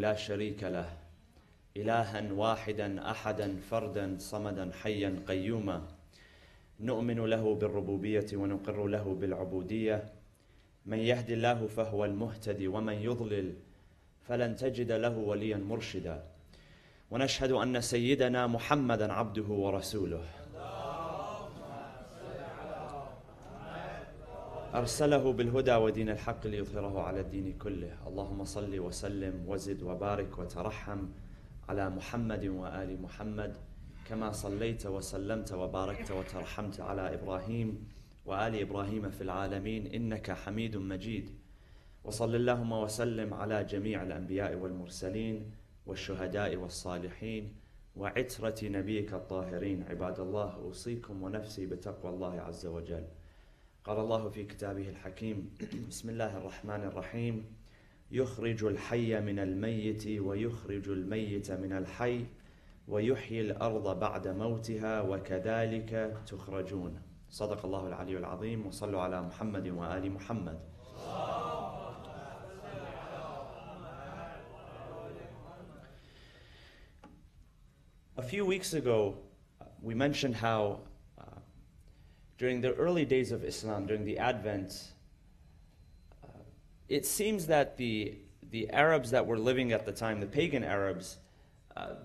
لا شريك له إلها واحدا أحدا فردا صمدا حيا قيوما نؤمن له بالربوبية ونقر له بالعبودية من يهد الله فهو المهتدي ومن يضلل فلن تجد له وليا مرشدا ونشهد أن سيدنا محمدا عبده ورسوله أرسله بالهدى ودين الحق ليظهره على الدين كله اللهم صل وسلم وزد وبارك وترحم على محمد وآل محمد كما صليت وسلمت وباركت وترحمت على إبراهيم وآل إبراهيم في العالمين إنك حميد مجيد وصل اللهم وسلم على جميع الأنبياء والمرسلين والشهداء والصالحين وعترة نبيك الطاهرين عباد الله أوصيكم ونفسي بتقوى الله عز وجل قال الله في كتابه الحكيم بسم الله الرحمن الرحيم يخرج الحي من الميت ويخرج الميت من الحي ويحيي الأرض بعد موتها وكذلك تخرجون صدق الله العلي العظيم وصلوا على محمد وآل محمد. A few weeks ago, we mentioned how during the early days of Islam, during the Advent, it seems that the Arabs that were living at the time, the pagan Arabs,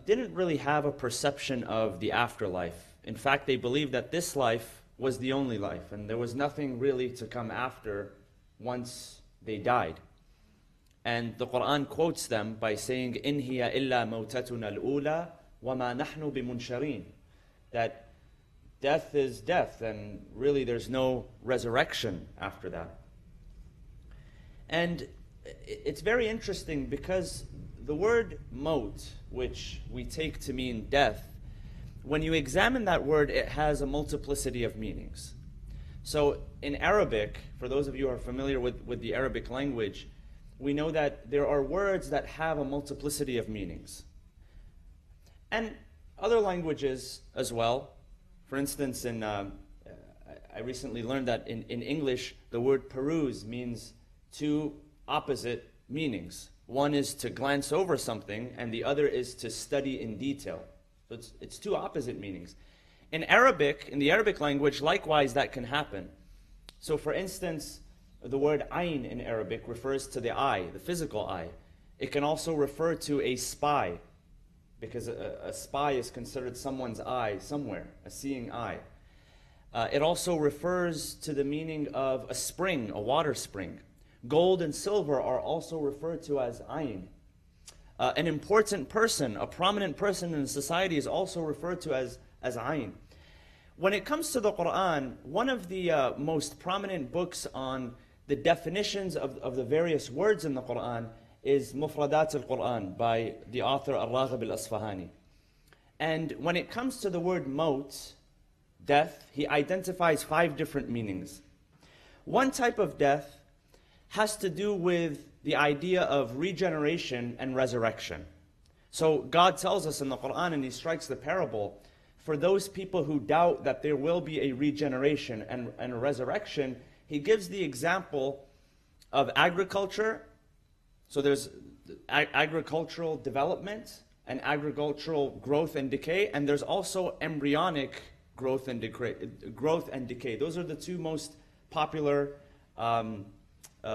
didn't really have a perception of the afterlife. In fact, they believed that this life was the only life, and there was nothing really to come after once they died. And the Quran quotes them by saying, إِنْ هِيَ إِلَّا مَوْتَتُنَا الْأُولَى وَمَا نَحْنُ بِمُنْشَرِينَ, that death is death, and really there's no resurrection after that. And it's very interesting because the word maut, which we take to mean death, when you examine that word, it has a multiplicity of meanings. So in Arabic, for those of you who are familiar with the Arabic language, we know that there are words that have a multiplicity of meanings. And other languages as well. For instance, I recently learned that in English, the word peruse means two opposite meanings. One is to glance over something, and the other is to study in detail. So it's two opposite meanings. In Arabic, in the Arabic language, likewise, that can happen. So for instance, the word ayn in Arabic refers to the eye, the physical eye. It can also refer to a spy, because a spy is considered someone's eye somewhere, a seeing eye. It also refers to the meaning of a spring, a water spring. Gold and silver are also referred to as ayn. An important person, a prominent person in society is also referred to as ayn. When it comes to the Quran, one of the most prominent books on the definitions of the various words in the Quran is Mufradat al-Quran by the author Al-Raghib al-Asfahani. And when it comes to the word maut, death, he identifies 5 different meanings. One type of death has to do with the idea of regeneration and resurrection. So God tells us in the Quran, and he strikes the parable, for those people who doubt that there will be a regeneration and a resurrection, he gives the example of agriculture. So there's agricultural development and agricultural growth and decay, and there's also embryonic growth and decay. Those are the 2 most popular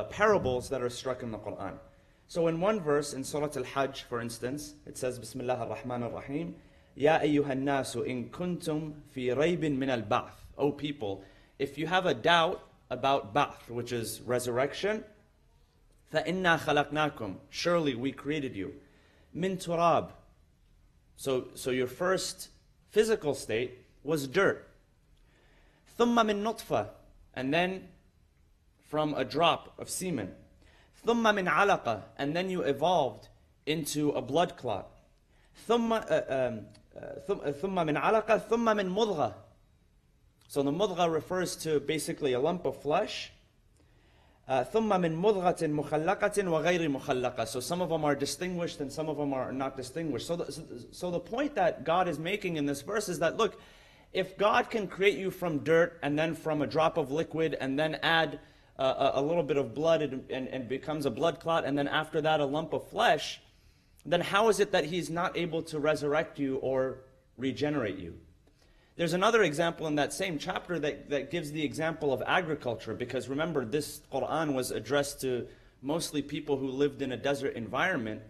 parables that are struck in the Quran. So in one verse, in Surah Al-Hajj, for instance, it says, Bismillah ar-Rahman ar-Rahim, Ya ayyuhan nasu in kuntum fi raybin min al-ba'th. O people, if you have a doubt about ba'th, which is resurrection, فَإِنَّا خَلَقْنَاكُمْ, surely we created you. Min turab. So your first physical state was dirt. ثُمَّ مِن نُطْفَةٍ, and then from a drop of semen. ثُمَّ مِن عَلَقَةٍ, and then you evolved into a blood clot. ثُمَّ مِن عَلَقَةٍ ثُمَّ مِن مُضْغَةٍ. So the mudgha refers to basically a lump of flesh. ثُمَّ مِن مُضْغَةٍ مُخَلَّقَةٍ وَغَيْرِ مُخَلَّقَةٍ. So some of them are distinguished and some of them are not distinguished. So the point that God is making in this verse is that, look, if God can create you from dirt and then from a drop of liquid and then add a little bit of blood and becomes a blood clot, and then after that a lump of flesh, then how is it that He's not able to resurrect you or regenerate you? There's another example in that same chapter that gives the example of agriculture, because remember, this Quran was addressed to mostly people who lived in a desert environment,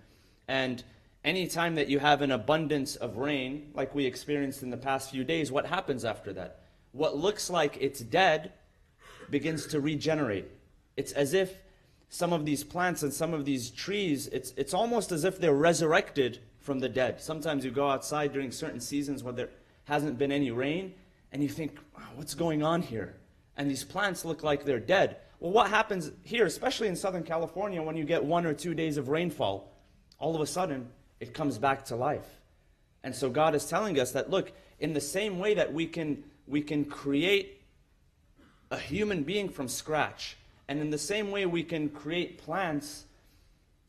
and any time that you have an abundance of rain, like we experienced in the past few days, what happens after that? What looks like it's dead begins to regenerate. It's as if some of these plants and some of these trees, it's almost as if they're resurrected from the dead. Sometimes you go outside during certain seasons where there hasn't been any rain, and you think, oh, what's going on here? And these plants look like they're dead. Well, what happens here, especially in Southern California, when you get 1 or 2 days of rainfall, all of a sudden, it comes back to life. And so God is telling us that, look, in the same way that we can create a human being from scratch, and in the same way we can create plants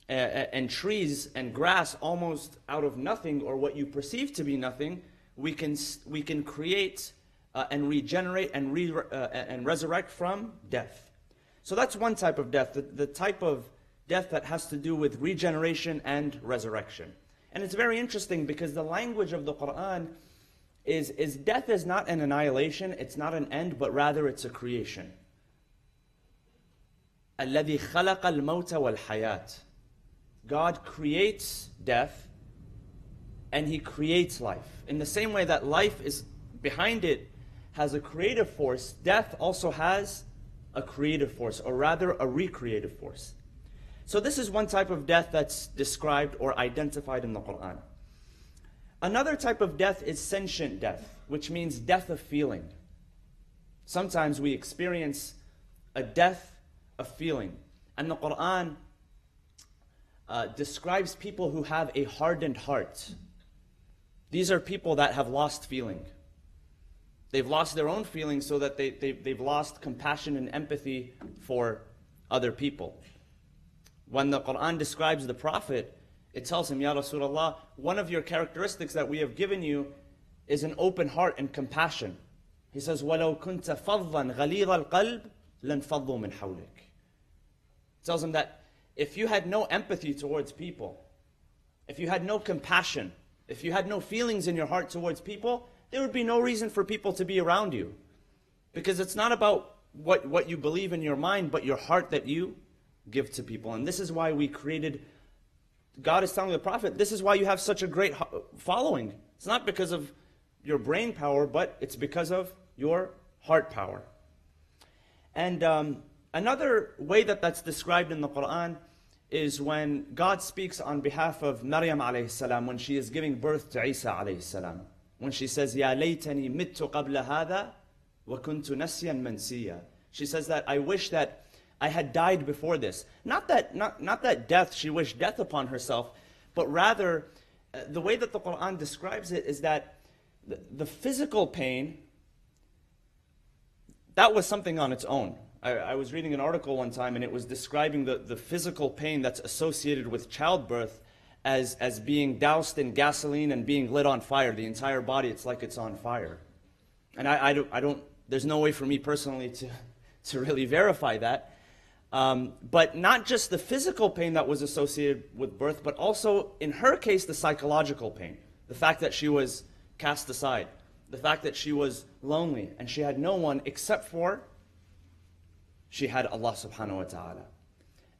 and trees and grass almost out of nothing, or what you perceive to be nothing, we can create and regenerate and resurrect from death. So that's one type of death, the type of death that has to do with regeneration and resurrection. And it's very interesting because the language of the Quran is death is not an annihilation, it's not an end, but rather it's a creation. الَّذِي خَلَقَ الْمَوْتَ وَالْحَيَاةِ. God creates death and He creates life. In the same way that life is behind it has a creative force, death also has a creative force, or rather a recreative force. So this is one type of death that's described or identified in the Quran. Another type of death is sentient death, which means death of feeling. Sometimes we experience a death of feeling. And the Quran describes people who have a hardened heart. These are people that have lost feeling. They've lost their own feelings, so that they've lost compassion and empathy for other people. When the Quran describes the Prophet, it tells him, Ya Rasulullah, one of your characteristics that we have given you is an open heart and compassion. He says, وَلَوْ كُنْتَ فَضًّا غَلِيظَ الْقَلْبِ لَنْفَضُّوا مِنْ حَوْلِكَ. It tells him that if you had no empathy towards people, if you had no compassion, if you had no feelings in your heart towards people, there would be no reason for people to be around you. Because it's not about what you believe in your mind, but your heart that you give to people. And this is why we created, God is telling the Prophet, this is why you have such a great following. It's not because of your brain power, but it's because of your heart power. And another way that that's described in the Quran is when God speaks on behalf of Maryam alayhi salam, when she is giving birth to Isa alayhi salam. When she says, Ya laytani mittu qabla hadha wa kuntu nasyan mansiya. She says that I wish that I had died before this. Not that death, she wished death upon herself, but rather the way that the Quran describes it is that the physical pain, that was something on its own. I was reading an article one time, and it was describing the physical pain that's associated with childbirth as being doused in gasoline and being lit on fire. The entire body, it's like it's on fire. And I don't, there's no way for me personally to really verify that. But not just the physical pain that was associated with birth, but also, in her case, the psychological pain. The fact that she was cast aside. The fact that she was lonely and she had no one except for she had Allah subhanahu wa ta'ala.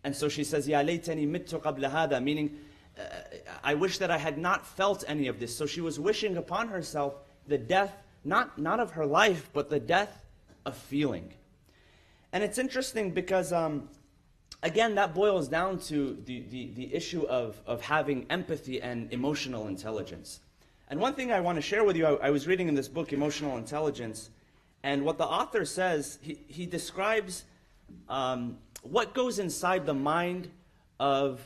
And so she says, Ya laytani mittu qabla hadha, meaning, I wish that I had not felt any of this. So she was wishing upon herself the death, not of her life, but the death of feeling. And it's interesting because, again, that boils down to the issue of having empathy and emotional intelligence. And one thing I want to share with you, I was reading in this book, Emotional Intelligence, and what the author says, he describes what goes inside the mind of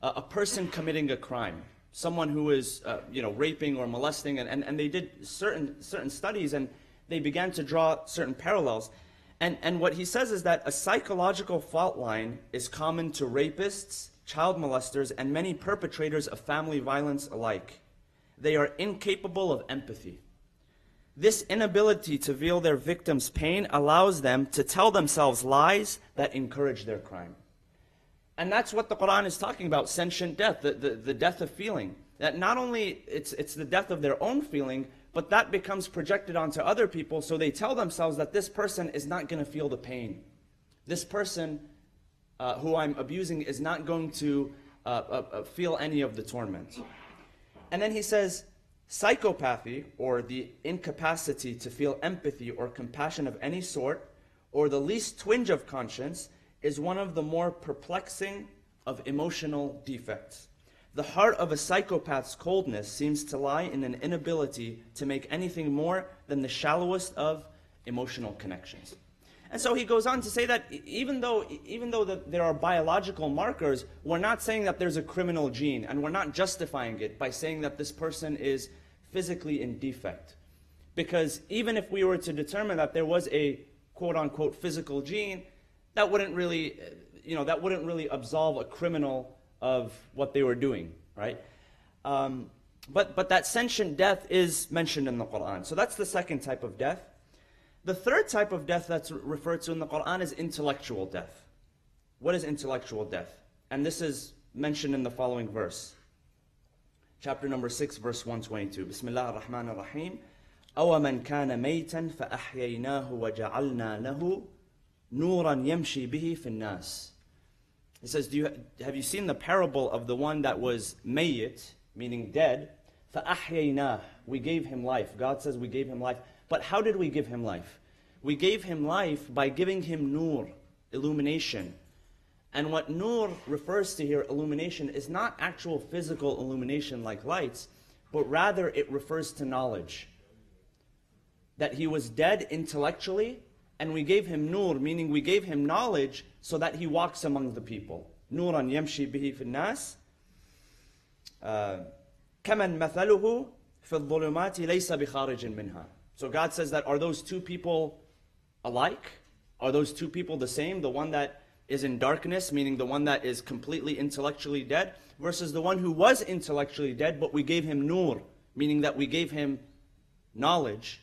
a person committing a crime, someone who is raping or molesting, and they did certain studies, and they began to draw certain parallels. And what he says is that a psychological fault line is common to rapists, child molesters, and many perpetrators of family violence alike. They are incapable of empathy. This inability to feel their victims' pain allows them to tell themselves lies that encourage their crime. And that's what the Quran is talking about, sentient death, the death of feeling. That not only it's the death of their own feeling, but that becomes projected onto other people, so they tell themselves that this person is not going to feel the pain. This person who I'm abusing is not going to feel any of the torment. And then he says, psychopathy, or the incapacity to feel empathy or compassion of any sort, or the least twinge of conscience, is one of the more perplexing of emotional defects. The heart of a psychopath's coldness seems to lie in an inability to make anything more than the shallowest of emotional connections. And so he goes on to say that even though there are biological markers, we're not saying that there's a criminal gene, and we're not justifying it by saying that this person is physically in defect. Because even if we were to determine that there was a quote-unquote physical gene, that wouldn't really, absolve a criminal of what they were doing, right? But that sentient death is mentioned in the Quran. So that's the second type of death. The third type of death that's referred to in the Quran is intellectual death. What is intellectual death? And this is mentioned in the following verse. Chapter number 6, verse 122. Bismillah ar-Rahman ar-Rahim. أَوَمَنْ كَانَ مَيْتًا فَأَحْيَيْنَاهُ وَجَعَلْنَا لَهُ نُورًا يَمْشِي بِهِ فِي النَّاسِ. It says, have you seen the parable of the one that was mayyit, meaning dead? فَأَحْيَيْنَاهُ. We gave him life. God says we gave him life. But how did we give him life? We gave him life by giving him nur, illumination. And what nur refers to here, illumination, is not actual physical illumination like lights, but rather it refers to knowledge. That he was dead intellectually, and we gave him nur, meaning we gave him knowledge so that he walks among the people. Nuran yamshi bihi fi nas. Kaman mathaluhu fi dhulumati laysa bi kharijin minha. So God says that, are those two people alike? Are those two people the same? The one that is in darkness, meaning the one that is completely intellectually dead, versus the one who was intellectually dead, but we gave him nur, meaning that we gave him knowledge,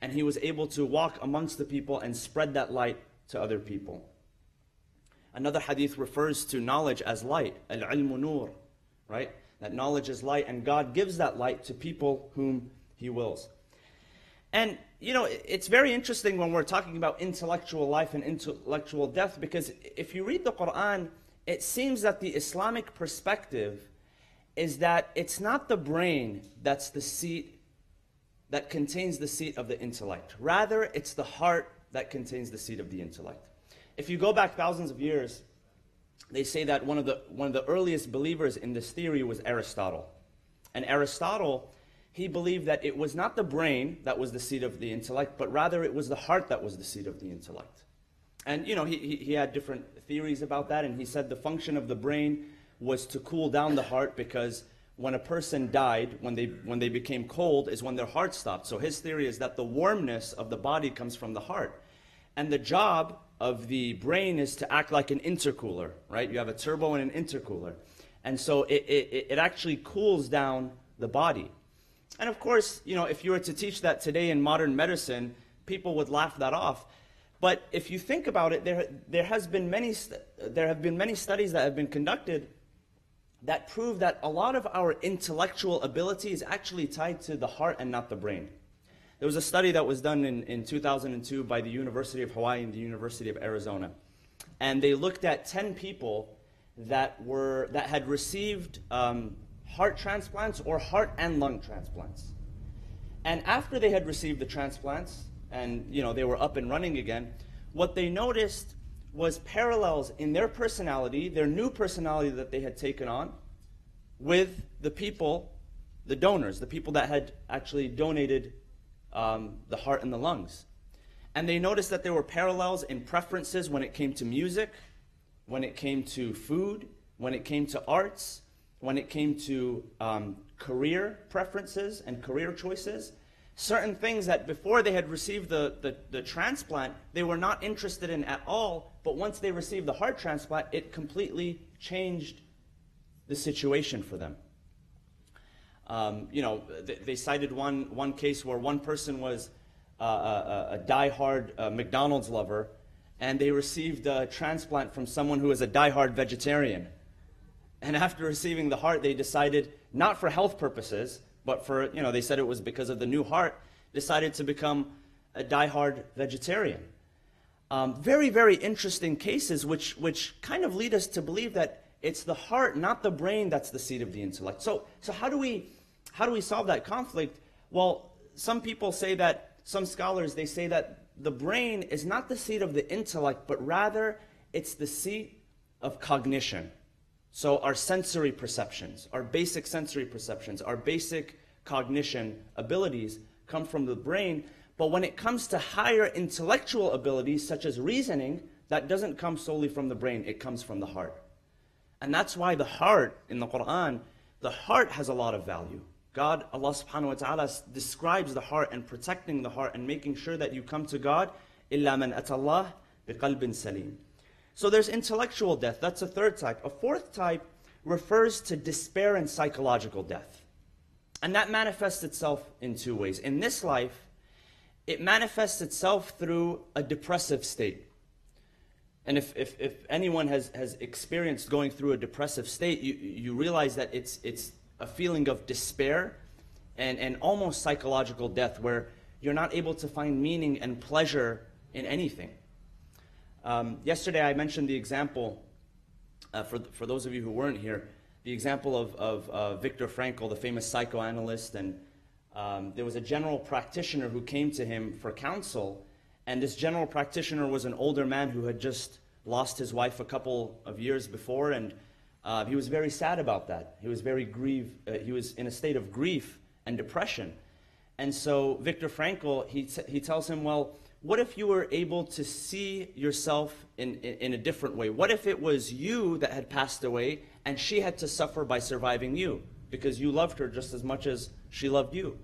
and he was able to walk amongst the people and spread that light to other people. Another hadith refers to knowledge as light, al-ilmu nur, right? That knowledge is light, and God gives that light to people whom He wills. And, it's very interesting when we're talking about intellectual life and intellectual death, because if you read the Quran, it seems that the Islamic perspective is that it's not the brain that's the seat, that contains the seat of the intellect. Rather, it's the heart that contains the seat of the intellect. If you go back thousands of years, they say that one of the earliest believers in this theory was Aristotle. And Aristotle, he believed that it was not the brain that was the seat of the intellect, but rather it was the heart that was the seat of the intellect. And he had different theories about that, and he said the function of the brain was to cool down the heart, because when a person died, when they became cold, is when their heart stopped. So his theory is that the warmness of the body comes from the heart. And the job of the brain is to act like an intercooler, right? You have a turbo and an intercooler. And so it actually cools down the body. And of course, if you were to teach that today in modern medicine, people would laugh that off. But if you think about it, there have been many studies that have been conducted that prove that a lot of our intellectual ability is actually tied to the heart and not the brain. There was a study that was done in 2002 by the University of Hawaii and the University of Arizona. And they looked at 10 people that had received heart transplants or heart and lung transplants. And after they had received the transplants and they were up and running again, what they noticed was parallels in their personality, their new personality that they had taken on, with the people, the donors, the people that had actually donated the heart and the lungs. And they noticed that there were parallels in preferences when it came to music, when it came to food, when it came to arts, when it came to career preferences and career choices. Certain things that before they had received the transplant, they were not interested in at all, but once they received the heart transplant, it completely changed the situation for them. They cited one case where one person was a die-hard McDonald's lover, and they received a transplant from someone who is a diehard vegetarian. And after receiving the heart, they decided, not for health purposes, but for, they said it was because of the new heart, decided to become a diehard vegetarian. Very, very interesting cases which kind of lead us to believe that it's the heart, not the brain, that's the seat of the intellect. So how do we solve that conflict? Well, some people say that, some scholars, they say that the brain is not the seat of the intellect, but rather it's the seat of cognition. So our sensory perceptions, our basic sensory perceptions, our basic cognition abilities come from the brain. But when it comes to higher intellectual abilities, such as reasoning, that doesn't come solely from the brain, it comes from the heart. And that's why the heart, in the Quran, the heart has a lot of value. God, Allah subhanahu wa ta'ala, describes the heart and protecting the heart and making sure that you come to God, إِلَّا مَنْ أَتَى اللَّهِ بِقَلْبٍ سَلِيمٍ. So there's intellectual death, that's a third type. A fourth type refers to despair and psychological death. And that manifests itself in two ways. In this life, it manifests itself through a depressive state. And if anyone has experienced going through a depressive state, you realize that it's a feeling of despair and almost psychological death, where you're not able to find meaning and pleasure in anything. Yesterday I mentioned the example, for those of you who weren't here, the example of Viktor Frankl, the famous psychoanalyst, and there was a general practitioner who came to him for counsel, and this general practitioner was an older man who had just lost his wife a couple of years before, and he was very sad about that. He was he was in a state of grief and depression. And so Viktor Frankl, he tells him, well, what if you were able to see yourself in a different way? What if it was you that had passed away and she had to suffer by surviving you because you loved her just as much as she loved you?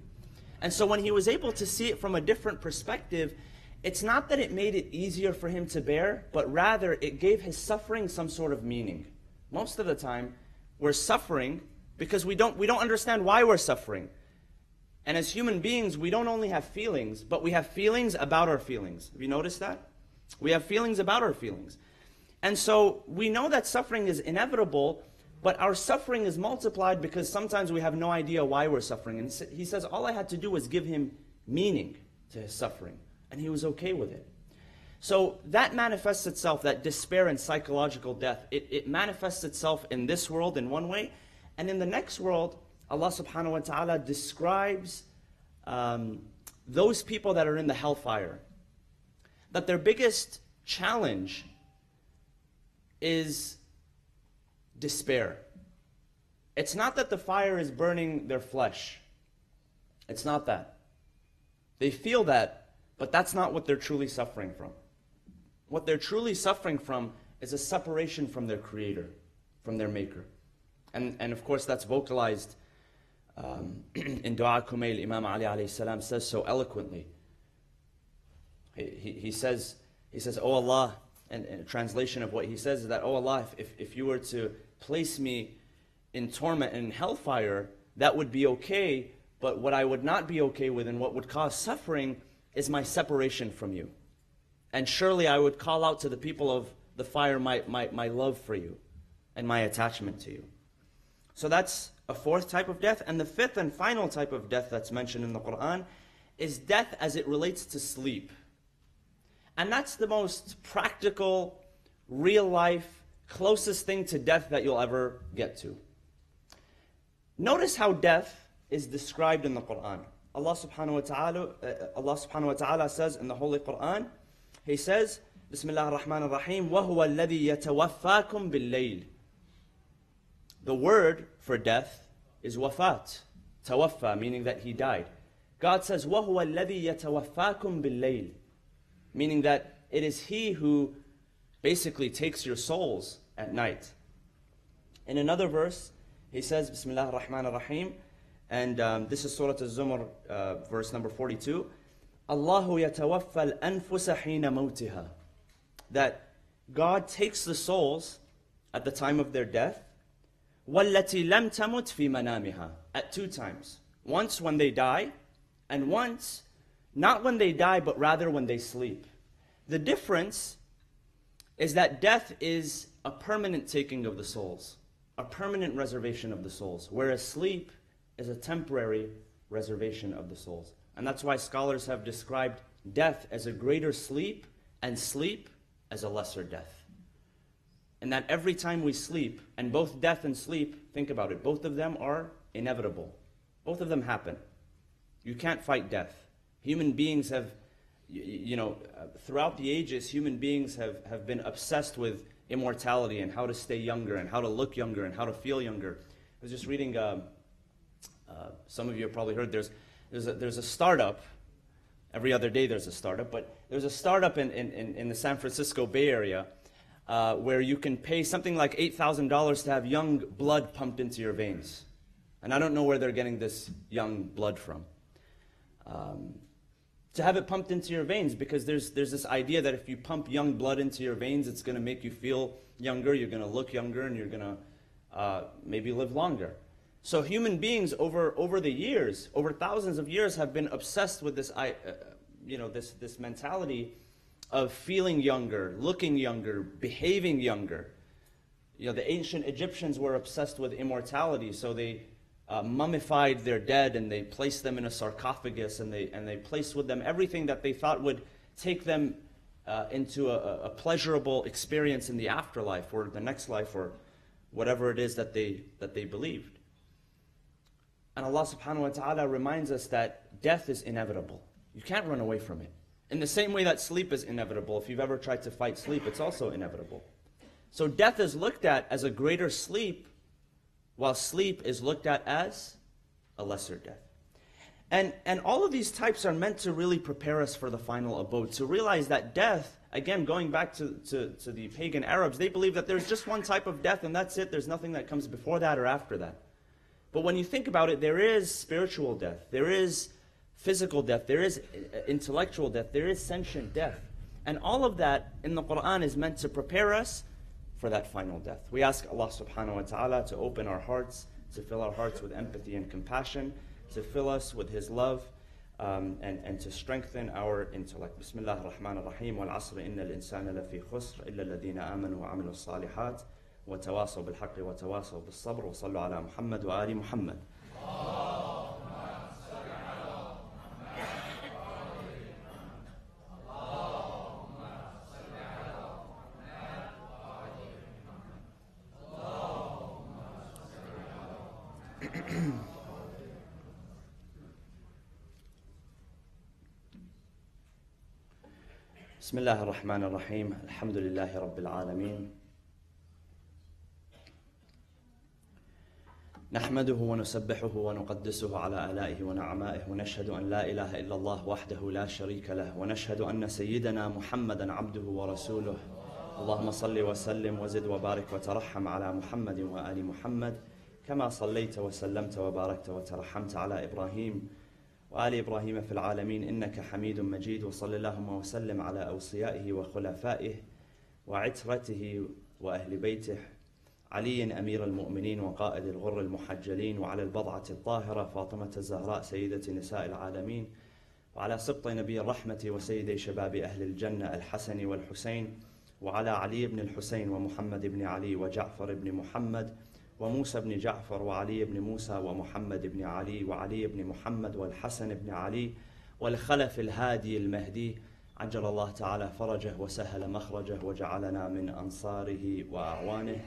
And so when he was able to see it from a different perspective, it's not that it made it easier for him to bear, but rather it gave his suffering some sort of meaning. Most of the time, we're suffering because we don't understand why we're suffering. And as human beings, we don't only have feelings, but we have feelings about our feelings. Have you noticed that? We have feelings about our feelings. And so we know that suffering is inevitable, but our suffering is multiplied because sometimes we have no idea why we're suffering. And he says, all I had to do was give him meaning to his suffering, and he was okay with it. So that manifests itself, that despair and psychological death, it manifests itself in this world in one way, and in the next world, Allah subhanahu wa ta'ala describes those people that are in the hellfire, that their biggest challenge is despair. It's not that the fire is burning their flesh. It's not that. They feel that, but that's not what they're truly suffering from. What they're truly suffering from is a separation from their Creator, from their Maker. And of course that's vocalized in Dua Kumail. Imam Ali alayhi salam says so eloquently. He says, "Oh Allah," and a translation of what he says is that, "Oh Allah, if you were to place me in torment and in hellfire, that would be okay, but what I would not be okay with and what would cause suffering is my separation from you. And surely I would call out to the people of the fire my love for you and my attachment to you." So that's a fourth type of death. And the fifth and final type of death that's mentioned in the Quran is death as it relates to sleep. And that's the most practical, real life, closest thing to death that you'll ever get to. Notice how death is described in the Quran. Allah subhanahu wa ta'ala says in the Holy Quran, He says, Bismillah ar-Rahman ar-Rahim, وَهُوَ الَّذِي يَتَوَفَّاكُمْ بِاللَّيْلِ. The word for death is wafat, tawaffa, meaning that he died. God says, وَهُوَ الَّذِي يَتَوَفَّاكُمْ بِاللَّيْلِ, meaning that it is He who basically takes your souls at night. In another verse, He says, Bismillah ar-Rahman ar-Rahim, and this is Surah Al-Zumar, verse number 42, Allahu yatawaffa al-anfusa hina mawtiha, that God takes the souls at the time of their death, وَالَّتِي لَمْ تَمُتْ فِي مَنَامِهَا, at two times. Once when they die, and once not when they die, but rather when they sleep. The difference is that death is a permanent taking of the souls, a permanent reservation of the souls, whereas sleep is a temporary reservation of the souls. And that's why scholars have described death as a greater sleep and sleep as a lesser death. And that every time we sleep, and both death and sleep, think about it, both of them are inevitable. Both of them happen. You can't fight death. Human beings have, throughout the ages, human beings have been obsessed with immortality and how to stay younger and how to look younger and how to feel younger. I was just reading, some of you have probably heard, there's a startup. Every other day there's a startup, but there's a startup in the San Francisco Bay Area where you can pay something like $8,000 to have young blood pumped into your veins. And I don't know where they're getting this young blood from. To have it pumped into your veins, because there's this idea that if you pump young blood into your veins, it's going to make you feel younger, you're going to look younger, and you're going to maybe live longer. So human beings over the years, over thousands of years, have been obsessed with this, this mentality of feeling younger, looking younger, behaving younger. The ancient Egyptians were obsessed with immortality, so they mummified their dead and they placed them in a sarcophagus and they placed with them everything that they thought would take them into a pleasurable experience in the afterlife or the next life or whatever it is that they believed. And Allah subhanahu wa ta'ala reminds us that death is inevitable. You can't run away from it. In the same way that sleep is inevitable, if you've ever tried to fight sleep, it's also inevitable. So death is looked at as a greater sleep, while sleep is looked at as a lesser death. And all of these types are meant to really prepare us for the final abode, to realize that death, again, going back to the pagan Arabs, they believe that there's just one type of death and that's it, there's nothing that comes before that or after that. But when you think about it, there is spiritual death, there is physical death, there is intellectual death, there is sentient death. And all of that in the Quran is meant to prepare us for that final death. We ask Allah subhanahu wa ta'ala to open our hearts, to fill our hearts with empathy and compassion, to fill us with His love, and to strengthen our intellect. Bismillah ar-Rahman ar-Rahim. Wal asr inna al-insana lafi khusr illa alladhina amanu wa amilu as-salihat wa tawasaw bil haqqi wa tawasaw bis sabr wa sallu ala Muhammad wa ali Muhammad. بسم الله الرحمن الرحيم الحمد لله رب العالمين نحمده ونسبحه ونقدسه على آلائه ونعمائه ونشهد أن لا إله إلا الله وحده لا شريك له ونشهد أن سيدنا محمدا عبده ورسوله اللهم صل وسلم وزد وبارك وترحم على محمد وآل محمد كما صليت وسلمت وباركت وترحمت على إبراهيم وآل إبراهيم في العالمين إنك حميد مجيد وصلى اللهم وسلم على أوصيائه وخلفائه وعترته وأهل بيته علي أمير المؤمنين وقائد الغر المحجلين وعلى البضعة الطاهرة فاطمة الزهراء سيدة نساء العالمين وعلى سبط نبي الرحمة وسيدي شباب أهل الجنة الحسن والحسين وعلى علي بن الحسين ومحمد بن علي وجعفر بن محمد وموسى بن جعفر وعلي بن موسى ومحمد بن علي وعلي بن محمد والحسن بن علي والخلف الهادي المهدي عجل الله تعالى فرجه وسهل مخرجه وجعلنا من أنصاره وأعوانه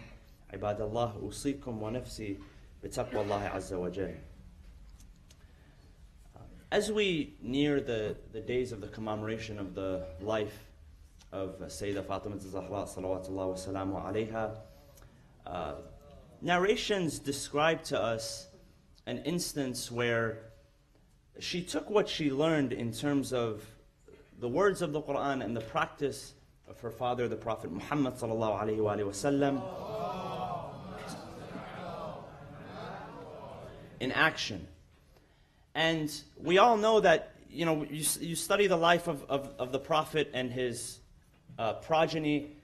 عباد الله أوصيكم ونفسي بتقوى الله عز وجل. As we near the days of the commemoration of the life of Sayyidah Fatima al-Zahra salawatullah wa salamu alayha, narrations describe to us an instance where she took what she learned in terms of the words of the Quran and the practice of her father, the Prophet Muhammad sallallahu alayhi wa sallam, in action. And we all know that, you study the life of the Prophet and his progeny,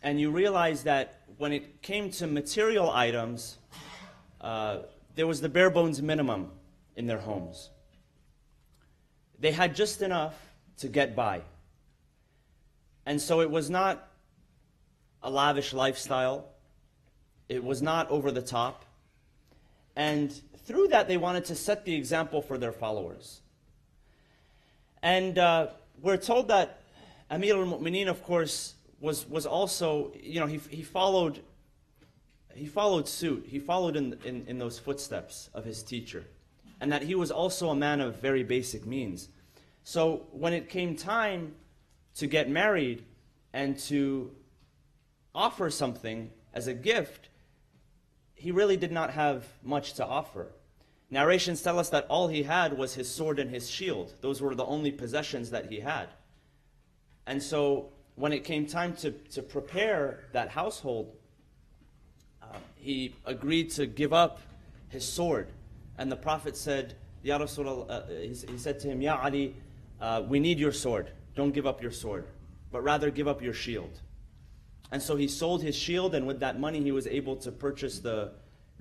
and you realize that when it came to material items, there was the bare bones minimum in their homes. They had just enough to get by. And so it was not a lavish lifestyle. It was not over the top. And through that, they wanted to set the example for their followers. And we're told that Amir al-Mu'mineen, of course, was also, you know, he followed suit. He followed in those footsteps of his teacher. And that he was also a man of very basic means. So when it came time to get married and to offer something as a gift, he really did not have much to offer. Narrations tell us that all he had was his sword and his shield. Those were the only possessions that he had. And so when it came time to prepare that household, he agreed to give up his sword. And the Prophet said, Ya Rasulullah, he said to him, Ya Ali, we need your sword. Don't give up your sword, but rather give up your shield. And so he sold his shield, and with that money he was able to purchase the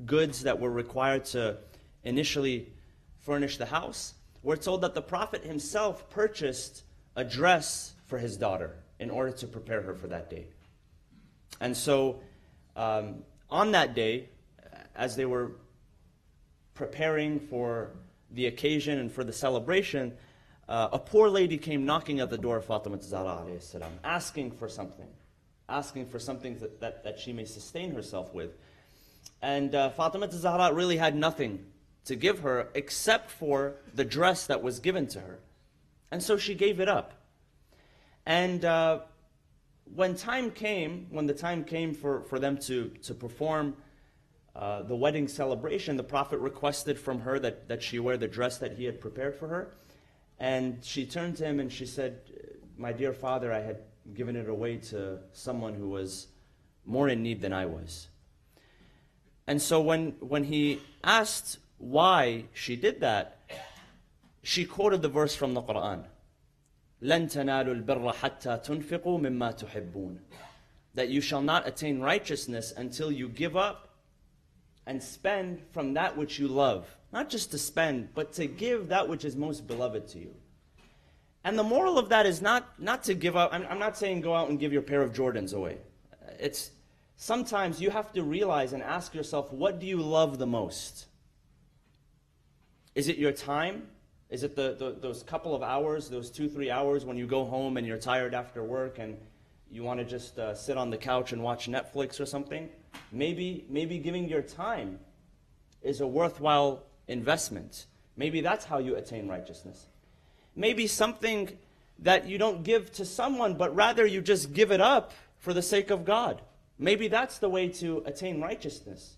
goods that were required to initially furnish the house. We're told that the Prophet himself purchased a dress for his daughter in order to prepare her for that day. And so on that day, as they were preparing for the occasion and for the celebration, a poor lady came knocking at the door of Fatima Zahra alayhi salam, asking for something that she may sustain herself with. And Fatima Zahra really had nothing to give her except for the dress that was given to her. And so she gave it up. And when the time came for them to perform the wedding celebration, the Prophet requested from her that she wear the dress that he had prepared for her. And she turned to him and she said, my dear father, I had given it away to someone who was more in need than I was. And so when he asked why she did that, she quoted the verse from the Quran, لَن تَنَالُوا الْبِرَّ حَتَّى تُنْفِقُوا مِمَّا تُحِبُّونَ, that you shall not attain righteousness until you give up and spend from that which you love. Not just to spend, but to give that which is most beloved to you. And the moral of that is not to give up. I'm not saying go out and give your pair of Jordans away. It's sometimes you have to realize and ask yourself, what do you love the most? Is it your time? Is it those couple of hours, those 2-3 hours when you go home and you're tired after work and you want to just sit on the couch and watch Netflix or something? Maybe giving your time is a worthwhile investment. Maybe that's how you attain righteousness. Maybe something that you don't give to someone, but rather you just give it up for the sake of God. Maybe that's the way to attain righteousness.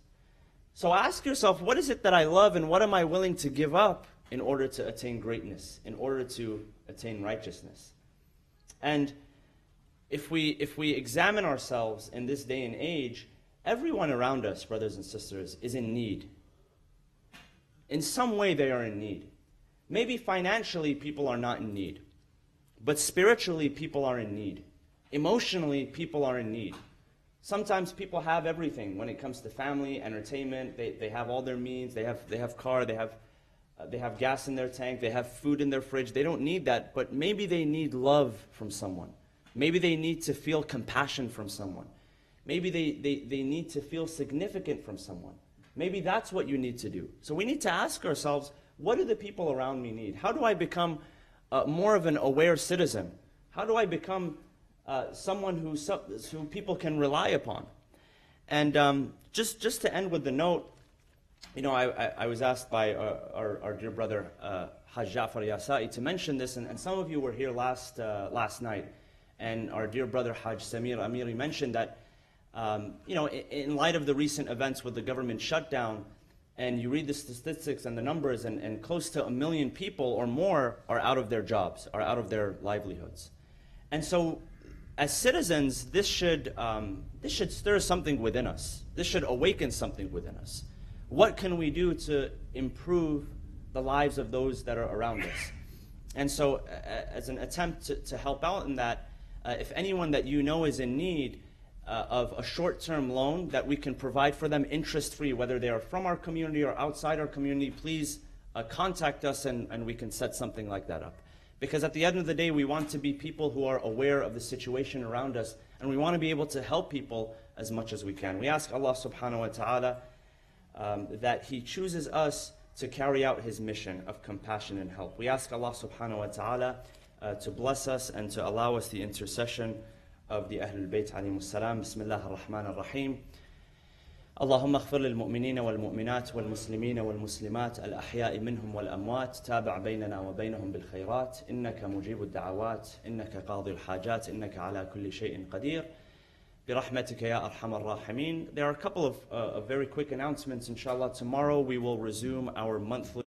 So ask yourself, what is it that I love and what am I willing to give up in order to attain greatness, in order to attain righteousness? And if we examine ourselves in this day and age, everyone around us, brothers and sisters, is in need. In some way they are in need. Maybe financially people are not in need, but spiritually people are in need. Emotionally people are in need. Sometimes people have everything when it comes to family, entertainment. They have all their means. They have car. They have gas in their tank. They have food in their fridge. They don't need that, but maybe they need love from someone. Maybe they need to feel compassion from someone. Maybe they need to feel significant from someone. Maybe that's what you need to do. So we need to ask ourselves, what do the people around me need? How do I become more of an aware citizen? How do I become someone who people can rely upon? And just to end with the note, you know, I was asked by our dear brother Hajj Ja'far Yasai to mention this, and some of you were here last night, and our dear brother Hajj Samir Amiri mentioned that, you know, in light of the recent events with the government shutdown, and you read the statistics and the numbers, and close to 1 million people or more are out of their jobs, are out of their livelihoods. And so, as citizens, this should stir something within us. This should awaken something within us. What can we do to improve the lives of those that are around us? And so, as an attempt to help out in that, if anyone that you know is in need of a short-term loan that we can provide for them interest-free, whether they are from our community or outside our community, please contact us and we can set something like that up. Because at the end of the day, we want to be people who are aware of the situation around us And we want to be able to help people as much as we can. We ask Allah subhanahu wa ta'ala that He chooses us to carry out His mission of compassion and help. We ask Allah subhanahu wa ta'ala to bless us and to allow us the intercession of the Ahlul Bayt alayhimus salam. Bismillah ar-Rahman ar-Rahim. اللهم اغفر للمؤمنين والمؤمنات والمسلمين والمسلمات الأحياء منهم والأموات تابع بيننا وبينهم بالخيرات إنك مجيب الدعوات إنك قاضي الحاجات إنك على كل شيء قدير برحمتك يا أرحم الراحمين. There are a couple of very quick announcements. Inshallah, tomorrow we will resume our monthly